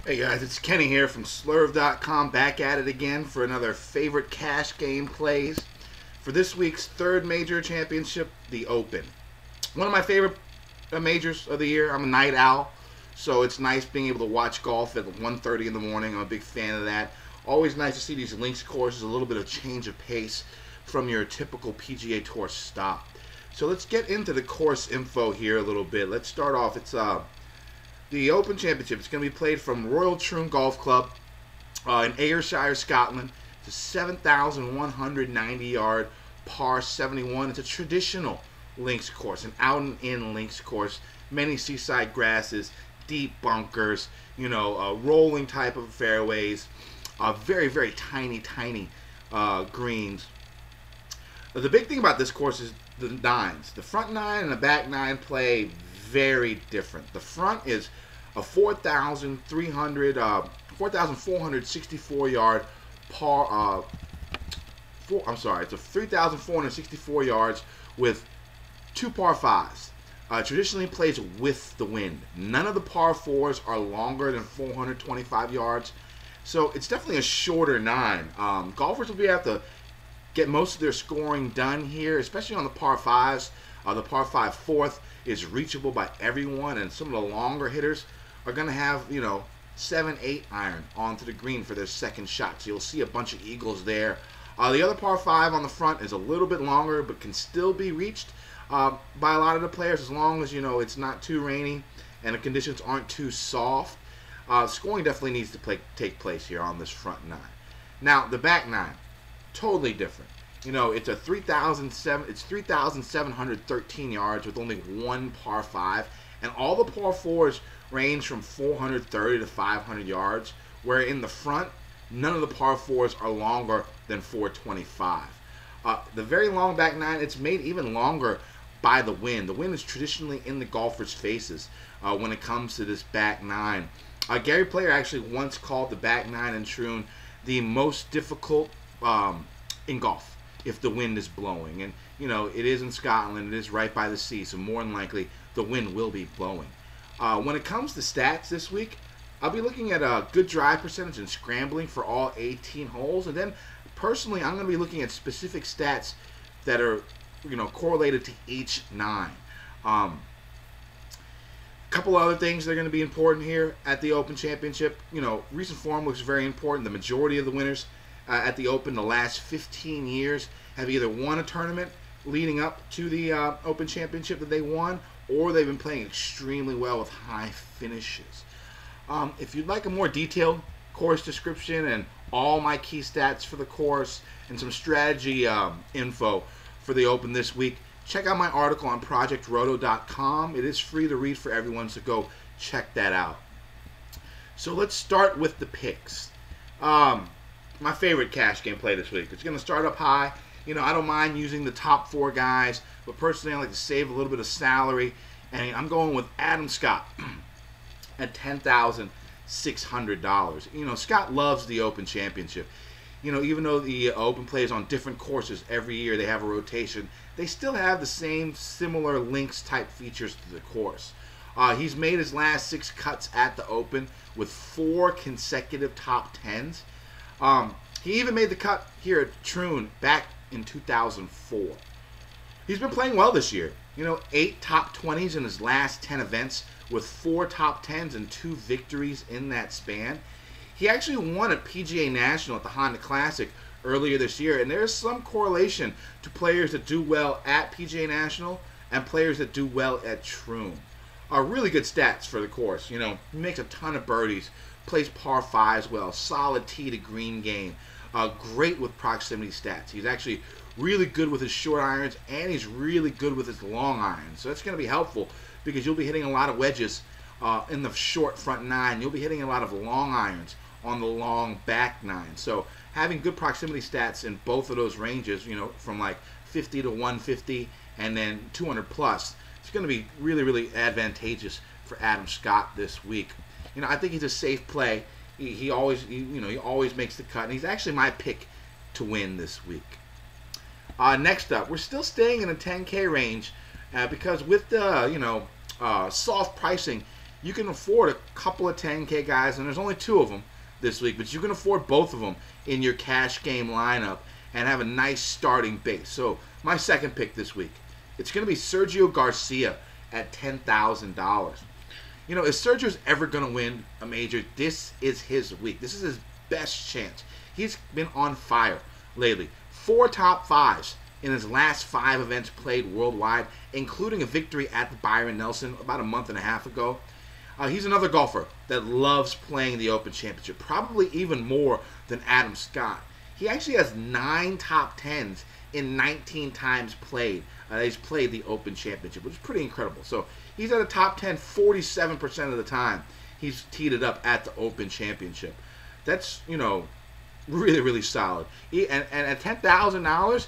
Hey guys, it's Kenny here from Slurve.com, back at it again for another favorite cash game plays for this week's third major championship, the Open. One of my favorite majors of the year. I'm a night owl, so it's nice being able to watch golf at 1:30 in the morning. I'm a big fan of that. Always nice to see these links courses, a little bit of change of pace from your typical PGA Tour stop. So let's get into the course info here a little bit. Let's start off. It's the Open Championship. It's going to be played from Royal Troon Golf Club in Ayrshire, Scotland. It's a 7,190 yard par 71. It's a traditional links course, an out and in links course. Many seaside grasses, deep bunkers, rolling type of fairways, very, very tiny greens. The big thing about this course is the nines. The front nine and the back nine play very different. The front is a 4,464 yard par. It's a 3,464 yards with two par fives. Traditionally plays with the wind. None of the par fours are longer than 425 yards, so it's definitely a shorter nine. Golfers will be able to get most of their scoring done here, especially on the par fives. The par five fourth is reachable by everyone, and some of the longer hitters are going to have 7-8 iron onto the green for their second shot. So you'll see a bunch of eagles there. The other par five on the front is a little bit longer, but can still be reached by a lot of the players as long as it's not too rainy and the conditions aren't too soft. Scoring definitely needs to take place here on this front nine. Now the back nine, totally different. It's a 3,713 yards with only one par five, and all the par fours range from 430 to 500 yards, where in the front, none of the par fours are longer than 425. The very long back nine, it's made even longer by the wind. The wind is traditionally in the golfers' faces when it comes to this back nine. Gary Player actually once called the back nine in Troon the most difficult in golf if the wind is blowing. And it is in Scotland, it is right by the sea, so more than likely the wind will be blowing. When it comes to stats this week, I'll be looking at a good drive percentage and scrambling for all 18 holes, and then personally I'm going to be looking at specific stats that are correlated to each nine. Couple other things that are going to be important here at the Open Championship. Recent form looks very important. The majority of the winners at the Open the last 15 years have either won a tournament leading up to the Open Championship that they won, or they've been playing extremely well with high finishes. If you'd like a more detailed course description and all my key stats for the course and some strategy info for the Open this week, check out my article on ProjectRoto.com. It is free to read for everyone, so go check that out. So let's start with the picks. My favorite cash game play this week. It's going to start up high. I don't mind using the top four guys, but personally I like to save a little bit of salary, and I'm going with Adam Scott at $10,600. Scott loves the Open Championship. Even though the Open plays on different courses every year, they have a rotation, they still have the same similar links type features to the course. He's made his last 6 cuts at the Open with 4 consecutive top 10s. He even made the cut here at Troon back in 2004. He's been playing well this year. 8 top 20s in his last 10 events with 4 top 10s and 2 victories in that span. He actually won a PGA National at the Honda Classic earlier this year, and there's some correlation to players that do well at PGA National and players that do well at Troon. Really good stats for the course. He makes a ton of birdies, plays par fives well, solid tee to green game, great with proximity stats. He's actually really good with his short irons, and he's really good with his long irons. So that's going to be helpful because you'll be hitting a lot of wedges in the short front nine. You'll be hitting a lot of long irons on the long back nine. So having good proximity stats in both of those ranges, from like 50 to 150 and then 200 plus, it's going to be really, really advantageous for Adam Scott this week. I think he's a safe play. He always makes the cut, and he's actually my pick to win this week. Next up, we're still staying in the 10K range because with the soft pricing, you can afford a couple of 10K guys, and there's only 2 of them this week, but you can afford both of them in your cash game lineup and have a nice starting base. So my second pick this week, it's going to be Sergio Garcia at $10,000. You know, if Sergio's ever going to win a major, this is his week. This is his best chance. He's been on fire lately. 4 top 5s in his last 5 events played worldwide, including a victory at the Byron Nelson about a month and a half ago. He's another golfer that loves playing the Open Championship, probably even more than Adam Scott. He actually has 9 top 10s in 19 times played. He's played the Open Championship, which is pretty incredible. So he's at a top 10 47% of the time. He's teed it up at the Open Championship. That's, you know, really, really solid. And at $10,000,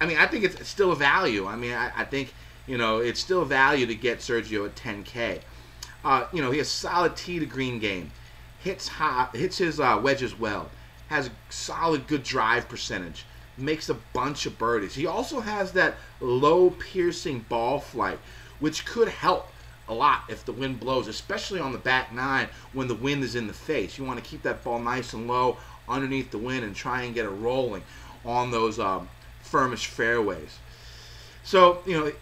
I mean, I think it's still a value. I mean, I think, you know, it's still a value to get Sergio at 10K. You know, he has solid tee to green game, hits his wedges well, has solid good drive percentage, makes a bunch of birdies. He also has that low piercing ball flight, which could help a lot if the wind blows, especially on the back 9 when the wind is in the face. You want to keep that ball nice and low underneath the wind and try and get it rolling on those firmish fairways. So, you know,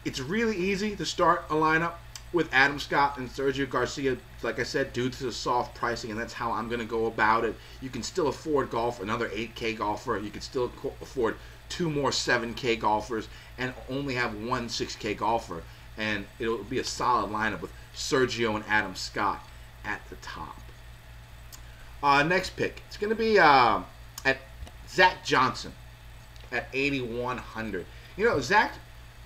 it's really easy to start a lineup with Adam Scott and Sergio Garcia, like I said, due to the soft pricing, and that's how I'm going to go about it. You can still afford another 8K golfer. You can still afford 2 more 7K golfers and only have 1 6K golfer, and it'll be a solid lineup with Sergio and Adam Scott at the top. Next pick, it's going to be at Zach Johnson at 8,100. You know, Zach,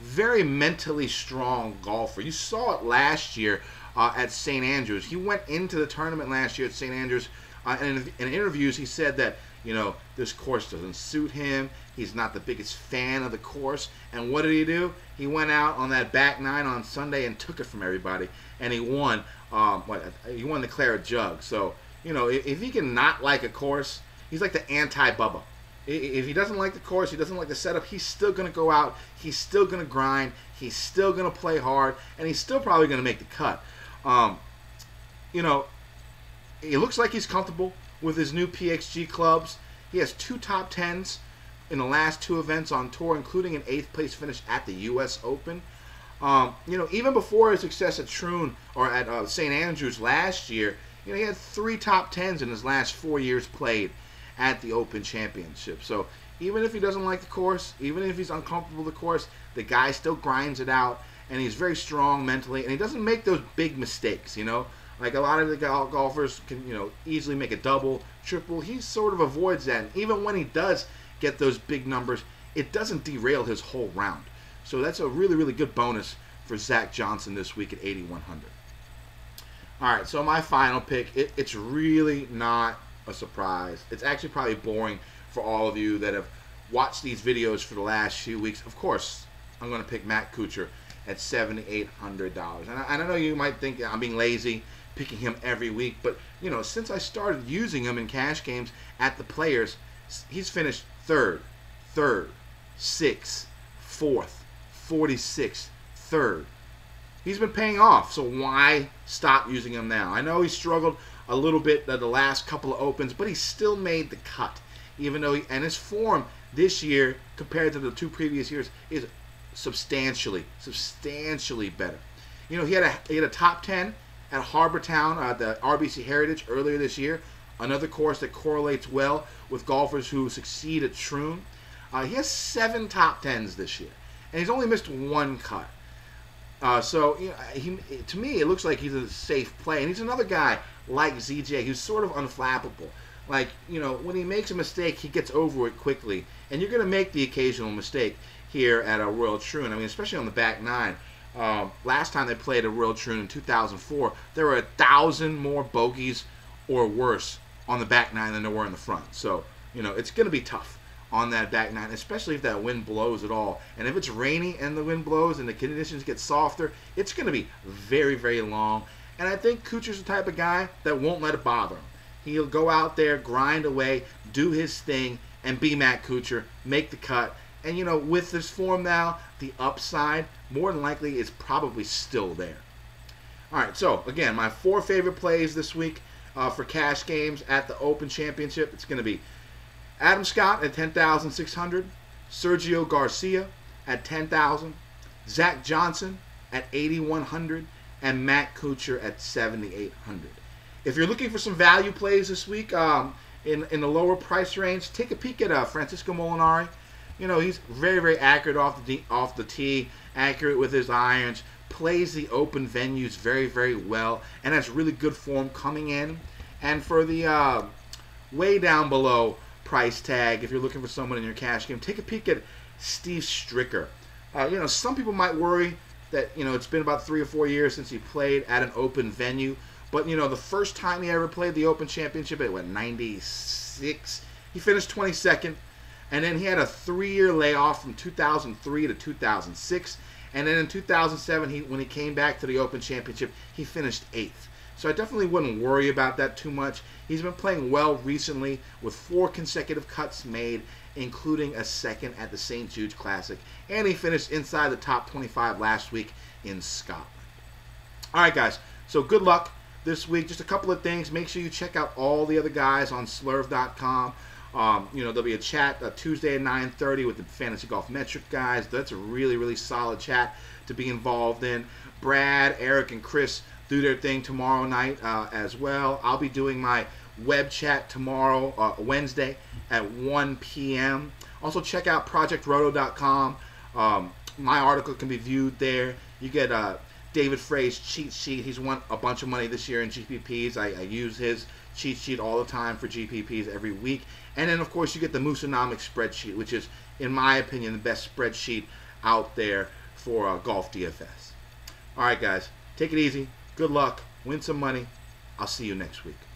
very mentally strong golfer. You saw it last year at St. Andrews. He went into the tournament last year at St. Andrews, and in interviews he said that, you know, this course doesn't suit him. He's not the biggest fan of the course. And what did he do? He went out on that back 9 on Sunday and took it from everybody, and he won. He won the Claret Jug. So, you know, if he can not like a course, he's like the anti-Bubba. If he doesn't like the course, he doesn't like the setup, he's still going to go out, he's still going to grind, he's still going to play hard, and he's still probably going to make the cut. You know, it looks like he's comfortable with his new PXG clubs. He has 2 top 10s in the last 2 events on tour, including an 8th place finish at the U.S. Open. You know, even before his success at Troon or at St. Andrews last year, you know, he had 3 top 10s in his last 4 years played at the Open Championship. So even if he doesn't like the course, even if he's uncomfortable with the course, the guy still grinds it out, and he's very strong mentally, and he doesn't make those big mistakes, you know. Like a lot of the golfers can, you know, easily make a double, triple. He sort of avoids that, and even when he does get those big numbers, it doesn't derail his whole round. So that's a really, really good bonus for Zach Johnson this week at 8,100. All right, so my final pick, it's really not a surprise. It's actually probably boring for all of you that have watched these videos for the last few weeks. Of course, I'm going to pick Matt Kuchar at $7,800. And I know you might think I'm being lazy picking him every week, but, you know, since I started using him in cash games at the Players, he's finished 3rd, 6th, 4th, 46th, 3rd. He's been paying off, so why stop using him now? I know he struggled a little bit the last couple of Opens, but he still made the cut, even though and his form this year compared to the 2 previous years is substantially better. You know, he had a top 10 at Harbor Town, the RBC Heritage earlier this year, another course that correlates well with golfers who succeed at Troon. He has 7 top 10s this year, and he's only missed 1 cut. So, you know, to me, it looks like he's a safe play. And he's another guy like ZJ who's sort of unflappable. Like, you know, when he makes a mistake, he gets over it quickly. And you're going to make the occasional mistake here at a Royal Troon. I mean, especially on the back 9. Last time they played a Royal Troon in 2004, there were 1,000 more bogeys or worse on the back 9 than there were in the front. So, you know, it's going to be tough on that back 9, especially if that wind blows at all. And if it's rainy and the wind blows and the conditions get softer, it's going to be very, very long. And I think Kuchar's the type of guy that won't let it bother him. He'll go out there, grind away, do his thing, and be Matt Kuchar, make the cut. And, you know, with this form now, the upside, more than likely, is probably still there. All right, so again, my 4 favorite plays this week for cash games at the Open Championship. It's going to be Adam Scott at 10,600, Sergio Garcia at 10,000, Zach Johnson at 8,100, and Matt Kuchar at 7,800. If you're looking for some value plays this week in the lower price range, take a peek at Francisco Molinari. You know, he's very, very accurate off the tee, accurate with his irons, plays the open venues very, very well, and has really good form coming in. And for the way down below price tag, if you're looking for someone in your cash game, take a peek at Steve Stricker. You know, some people might worry that, you know, it's been about 3 or 4 years since he played at an open venue. But, you know, the first time he ever played the Open Championship, it went 96. He finished 22nd. And then he had a 3-year layoff from 2003 to 2006. And then in 2007, when he came back to the Open Championship, he finished 8th. So I definitely wouldn't worry about that too much. He's been playing well recently with 4 consecutive cuts made, including a 2nd at the St. Jude's Classic. And he finished inside the top 25 last week in Scotland. All right, guys. So good luck this week. Just a couple of things. Make sure you check out all the other guys on slurv.com. You know, there'll be a chat Tuesday at 9:30 with the Fantasy Golf Metric guys. That's a really, really solid chat to be involved in. Brad, Eric, and Chris do their thing tomorrow night as well. I'll be doing my web chat tomorrow, Wednesday, at 1 p.m. Also, check out projectroto.com. My article can be viewed there. You get David Frey's cheat sheet. He's won a bunch of money this year in GPPs. I use his cheat sheet all the time for GPPs every week. And then, of course, you get the Moosonomics spreadsheet, which is, in my opinion, the best spreadsheet out there for Golf DFS. All right, guys. Take it easy. Good luck. Win some money. I'll see you next week.